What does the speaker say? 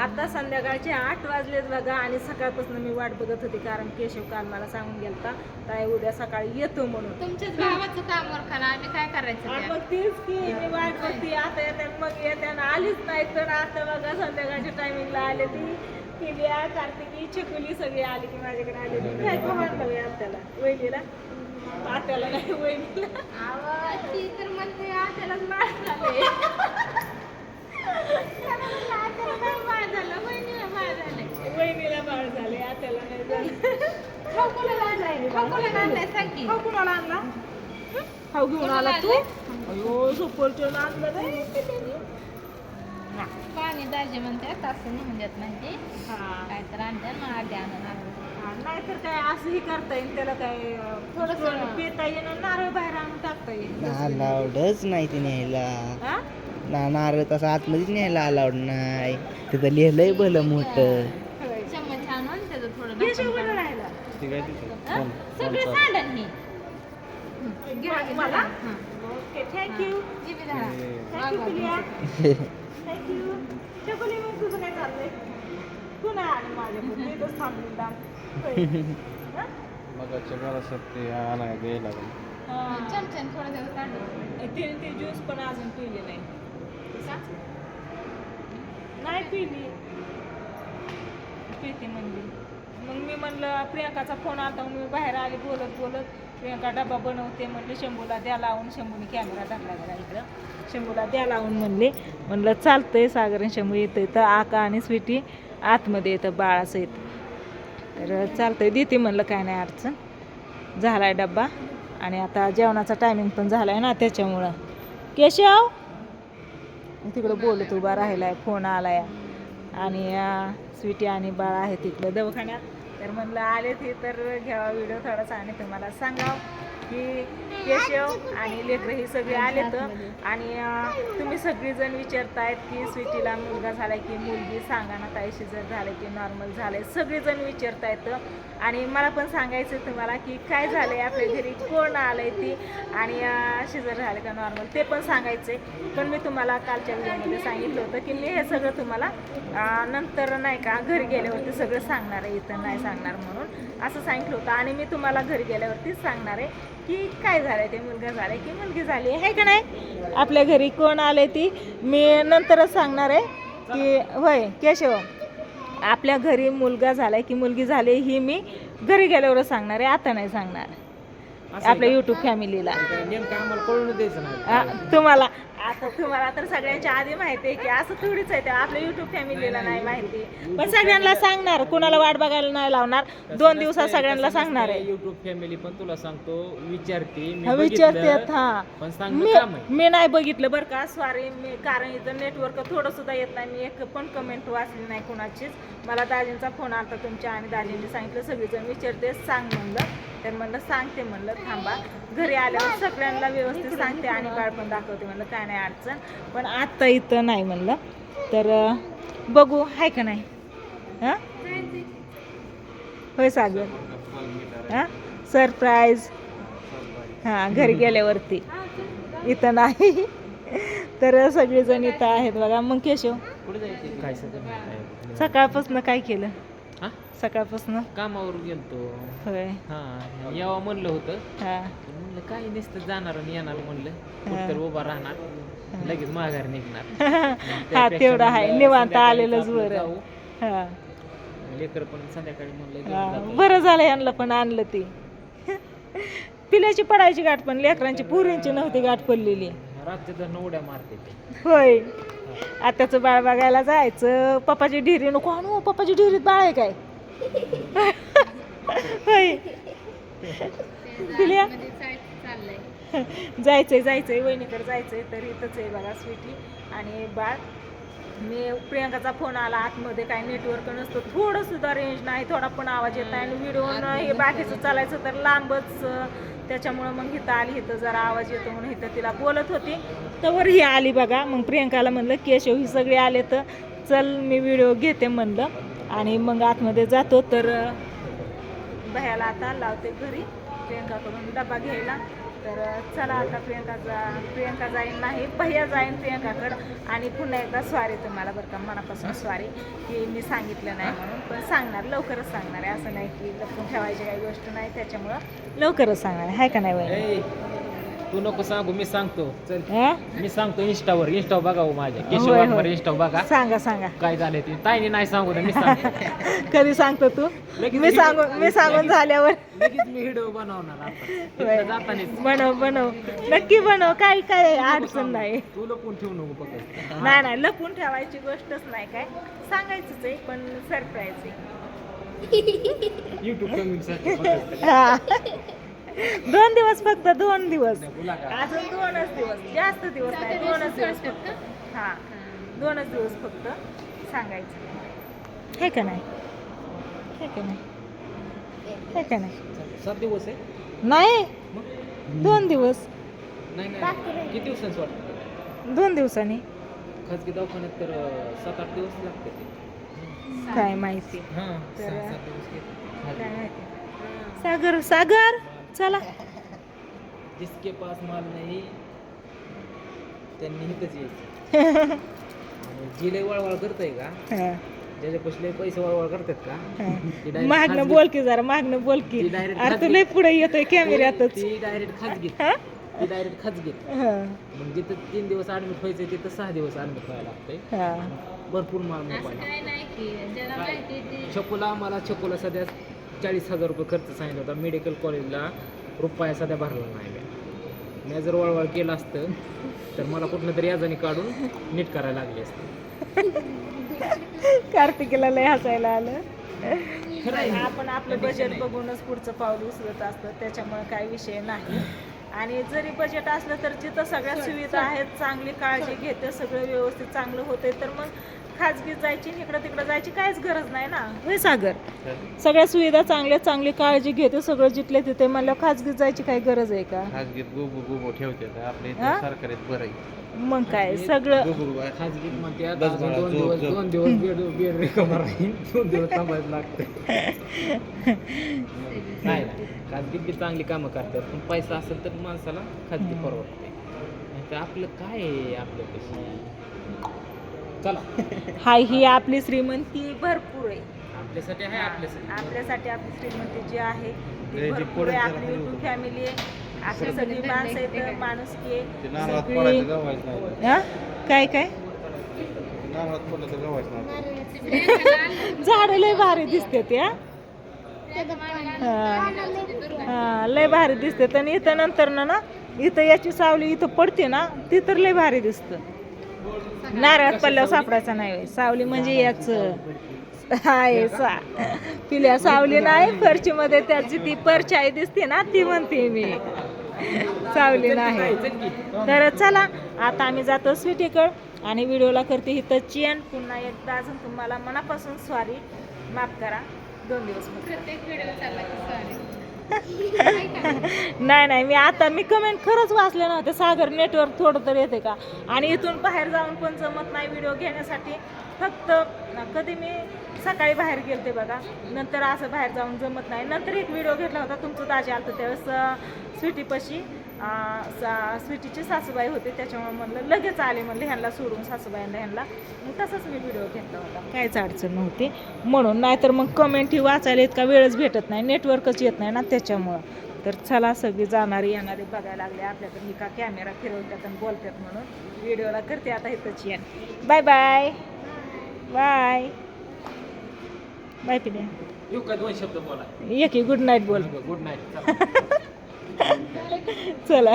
आता संध्याकाळचे 8 वाजलेत बघा आणि सकाळपासून मी वाट बघत होती कारण केशव काल मला सांगून गेलता ताई उद्या सकाळी येतो म्हणून. तुमच्याच भावाचं काम ओळखायला आम्ही काय करायचं आणि त्या? मग तीच की मी वाट बघते आता येतात मग येतात आलीच नाही तर आता बघा संध्याकाळच्या टायमिंगला आले ती पिल्या कार्तिकी छकुली सगळी आली की माझ्याकडे आले काय खबर आत्याला वहिनीला आत्याला नाही वहिनीला अहो, ती तर म्हणते त्यालाच बाळ झाले. आत्याला नाही बाळ झालं, वहिनीला बाळ झालंय. वहिनीला बाळ झाले आत्याला नाही झालं. खाऊ कोणाला आणलाय? खाऊ कोणाला आणलाय सांग की. खाऊ कुणाला आणला खाऊ घेऊन आला तू अयो सुपरचून आणलं नाही पाणी दाजी म्हणतात असं नाही म्हणतात नाही ते हा काय तर आणतात मग आधी आणून नाहीतर काय असंही करता येईल त्याला काय थोडंसं पिता येईल आणि नारळ बाहेर आणून टाकता येईल अलाउडच नाही ते न्यायला हा? नारळ तसं आतमध्येच न्यायला अलाउड नाही तिथं लिहिलंय भलं मोठं. चम्मच आणून त्याचं थोडं केशव ढाकण कुठं काढून. राहिला? हं? सगळे सांडण हे मला? ओके थँक्यू जिबी धरा. थँक्यू पिल्या थँक्यू चकुली मग तुझं काय चाललंय तू नाही आली माझ्या मी इथंच थांबून दाम मगाच्या घरासाठी आणाय द्यायला चमच्याने थोडं दिवस काढून. ते ज्यूस पण अजून पिले नाही नाही पिली पिते म्हणली मग मी म्हणलं प्रियंकाचा फोन आला म्हणून मी बाहेर आले बोलत बोलत प्रियंका डबा बनवते म्हणले शंभूला द्या लावून शंभूने कॅमेरा टाकला गेला इकडं शंभूला द्या लावून म्हणलं चालतंय सागर शंभू येतं तर आका आणि स्वीटी आतमध्ये येतं बाळाचं येतं तर चालतंय देते म्हणलं काय नाही अडचण झालाय डब्बा आणि आता जेवणाचा टायमिंग पण झालाय ना त्याच्यामुळं केशव तिकडं बोलत उभा राहिलाय फोन आलाय आणि स्वीटी आणि बाळ आहे तिकडं दवाखान्यात तर म्हणलं आले ते तर घ्यावा व्हिडिओ थोडासा आणि तुम्हाला सांगावं की केशव आणि लेकरं ही सगळी आलेत आणि तुम्ही सगळीजण विचारतायत की स्वीटीला मुलगा झाला की मुलगी सांगा ना ताई शिजर झालं की नॉर्मल झालं आहे सगळेजण विचारतायत आणि मला पण सांगायचं तुम्हाला की काय झालं आहे आपल्या घरी कोण आलं आहे ती आणि शिजर झालं का नॉर्मल ते पण सांगायचं आहे पण मी तुम्हाला कालच्या व्हिडिओमध्ये सांगितलं होतं की मी हे सगळं तुम्हाला नंतर नाही का घरी गेल्यावरती सगळं सांगणार आहे इथं नाही सांगणार म्हणून असं सांगितलं होतं आणि मी तुम्हाला घरी गेल्यावरतीच सांगणार आहे की काय झालंय ते मुलगा झालाय की मुलगी झाली आहे का नाही आपल्या घरी कोण आले ती मी नंतरच सांगणार आहे की होय केशव आपल्या घरी मुलगा झालाय की मुलगी झाली ही मी घरी गेल्यावरच सांगणार आहे आता नाही सांगणार आपल्या युट्यूब फॅमिलीला नेमकं आम्हाला कळून द्यायचं नाही तुम्हाला तर सगळ्यांच्या आधी माहिती आहे की असं थोडीच आहे ते आपल्या युट्यूब फॅमिलीला नाही माहिती पण सगळ्यांना सांगणार कुणाला वाट बघायला नाही लावणार 2 दिवसात सगळ्यांना सांगणार आहे युट्यूब फॅमिली पण तुला सांगतो विचारते विचारतात पण मी नाही बघितलं बरं का सॉरी मी कारण इथं नेटवर्क थोडं सुद्धा येत नाही मी एक पण कमेंट वाचली नाही कुणाचीच मला दाजींचा फोन आला तुमच्या आणि दाजींनी सांगितलं सगळेजण विचारते सांग म्हणलं तर म्हणलं सांगते म्हणलं थांबा घरी आल्यावर सगळ्यांना व्यवस्थित सांगते आणि बाळ पण दाखवते म्हणलं काय नाही अडचण पण आत्ता इथं नाही म्हणलं तर बघू आहे का नाही हां होय सागर हां सरप्राईज हां घरी गेल्यावरती इथं नाही तर सगळेजण इथं आहेत बघा मग केशव काय सकाळपासून काय केलं सकाळपासून कामावर गेलतो होय हा यावं म्हणलं होतं हां म्हणलं काही नसतं जाणार आणि येणार म्हणलं कुठतर उभा राहणार लगेच माघार निघणार हा तेवढं आहे निवांत आलेलंच बरं हां लेकर पण संध्याकाळी म्हणलं बरं झालं यांना पण आणलं ती पिल्याची पडायची गाठ पण लेकरांची पुरींची नव्हती गाठ पडलेली रात्री उड्या मारते ते होय आताचं बाळ बघायला जायचं पप्पाची ढिरी नको आणू पप्पाची ढिरीत बाळ आहे काय होय पिल्या जायचंय वहिनीकडे जायचंय तर इथंच आहे बघा स्वीटी आणि बाळ मी प्रियंकाचा फोन आला आतमध्ये काही नेटवर्क नसतं थोडं सुद्धा रेंज नाही थोडा पण आवाज येत नाही आणि व्हिडिओ हे बाकीचं चालायचं तर लांबच त्याच्यामुळं मग इथं आली इथं जरा आवाज येतो म्हणून इथं तिला बोलत होती तर ही आली बघा मग प्रियंकाला म्हणलं केशव ही सगळी आले तर चल मी व्हिडिओ घेते म्हणलं आणि मग आतमध्ये जातो तर भयाला आता लावते घरी प्रियंकाकडून डबा घ्यायला तर चला आता प्रियंका जाईन नाही भैया जाईन प्रियंकाकडं आणि पुन्हा एकदा स्वारी तुम्हाला बरं का मनापासून स्वारी की मी सांगितलं नाही म्हणून पण सांगणार लवकरच सांगणार आहे असं नाही की लपून ठेवायची काही गोष्ट नाही त्याच्यामुळं लवकरच सांगणार आहे का नाही वहिनी? ए, तू नको सांगू मी सांगतो चल हं? मी सांगतो इंस्टावर बघा माझ्या होय, केशवांवर होय. इंस्टा बघा सांगा काय झालंय ते ताईने नाही सांगू दे, मी सांगतो कधी सांगतो तू लगेच मी सांगून झाल्यावर लगेच मी व्हिडिओ बनवणार होय. आता जातानीच बनव नक्की बनव काही काय अडचण नाही तू लपून ठेवू नको फक्त नाही लपून ठेवायची गोष्टच नाही काय सांगायचंच आहे पण सरप्राईज आहे युट्यूब कम्युनिटी साठी हा. 2 दिवस फक्त 2 दिवस बोला का अजून 2च दिवस जास्त दिवस नाही 2च दिवस फक्त हा 2च दिवस फक्त सांगायचं हे का नाही हे का नाही 7 दिवस आहे नाही मग 2 दिवस नाही किती दिवसांचं वाटतं 2 दिवसांनी खाजगी दवाखान्यात तर 7-8 दिवस लागते ते काय माहिती हां तर- 6-7 दिवस घेते. काय माहिती सागर चला जिसके पास माल नाही त्यांनी हिथंच यायचं आणि जी लय वळवळ करतंय का हा, ज्याच्या पैसे पैसे वळवळ करतात का हा. ती direct मागणं खाजगी- बोल की जरा मागणं बोल की ती direct अरे तू खाजगी- लय पुढे येतोय कॅमेऱ्यातच ती डायरेक्ट खाजगीत हा? ती डायरेक्ट खाजगीत हा, मग जिथं 3 दिवस ऍडमिट व्हायचं तिथं 6 दिवस ऍडमिट व्हायला लागतंय हा. भरपूर माल असं मोबाईल काय नाही की ज्याला माहिती ती छकुला सध्या 40,000 रुपये खर्च सांगितला होता मेडिकल कॉलेजला रुपया सध्या भरला नाही मी जर वळवळ केलं असतं तर मला कुठनं तरी याजाने काढून नीट करायला लागली असते कार्तिकीला लय हसायला आलं खरं आहे. आपण आपलं बजेट बघूनच पुढचं पाऊल उचलत असतं त्याच्यामुळे काही विषय नाही आणि जरी बजेट असलं तर जिथं सगळ्या सुविधा आहेत चांगली काळजी घेते सगळं व्यवस्थित चांगलं होते तर मग खाजगीत जायची इकडं तिकडं जायची काहीच गरज नाही ना होय सागर सगळ्या सुविधा चांगली काळजी घेते सगळं जिथले तिथे म्हणलं खाजगीत जायची काही गरज आहे का खाजगीत गोबो ठेवतात आपल्या हा? इथे सरकारीत बरं आहे मग काय सगळं खाजगीत म्हणते आता बस अजून बाळा, 2 झोप, दिवस झोप. 2 दिवस बेड रिकवर राहील 2 दिवस थांबायला लागते नाही खाजगीत बी चांगली कामं करतात पण पैसा असेल तर माणसाला खाजगी परवडते नाहीतर आपलं काय आहे आपल्यापाशी चला हाय ही आपली श्रीमंती भरपूर आहे आपल्यासाठी आहे आपल्यासाठी आपली श्रीमंती जी आहे ती जी भरपूर पुढे आहे जरा आपली हळू युट्यूब फॅमिली आहे आपली सगळी माणसं आहेत माणुसकी ते आहे नारळात सगळी पडायचं गव्हायचं नाही हा? काय नारळात पडलं तर गव्हायचं नाही झाड लय भारी दिसते ते लय भारी दिसते आणि इथं नंतर ना इथं याची सावली इथं पडते ना ती तर लय भारी दिसतं नारळात पडल्यावर सापडायचा नाही होय. सावली म्हणजे याच आहे पिल्या सावली नाही फरचीमध्ये त्याची ती परछाई दिसते ना ती म्हणते मी सावली नाही तर चला आता आम्ही जातो स्वीटीकड आणि व्हिडिओला करते इथं चेन पुन्हा एकदा अजून तुम्हाला मनापासून सॉरी माफ करा 2 दिवस प्रत्येक व्हिडिओ चालला की सॉरी नाही मी कमेंट खरंच वाचले नव्हते सागर नेटवर्क थोडं तर येते का आणि इथून बाहेर जाऊन पण जमत नाही व्हिडिओ घेण्यासाठी फक्त कधी मी सकाळी बाहेर गेलते बघा नंतर असं बाहेर जाऊन जमत नाही नंतर एक व्हिडिओ घेतला होता तुमचं दाजी आलं होतं त्यावेळेस स्वीटीपाशी स्वीटीची सासूबाई होते त्याच्यामुळे म्हणलं लगेच आले म्हणलं ह्यांना सोडून सासूबाईंना ह्यांना मग तसंच मी व्हिडिओ घेतला होता काहीच अडचण नव्हती म्हणून नाहीतर मग कमेंट ही वाचायला इतका वेळच भेटत नाही नेटवर्कच येत नाही ना त्याच्यामुळं तर चला सगळी जाणारी येणारे बघायला लागले आपल्याकडे का कॅमेरा फिरवतात आणि बोलतात म्हणून व्हिडिओला करते आता इथंच येण बाय बाय बाय बाय पिल्या येऊ का 2 शब्द बोला ये की गुड नाईट बोल गुड नाईट चला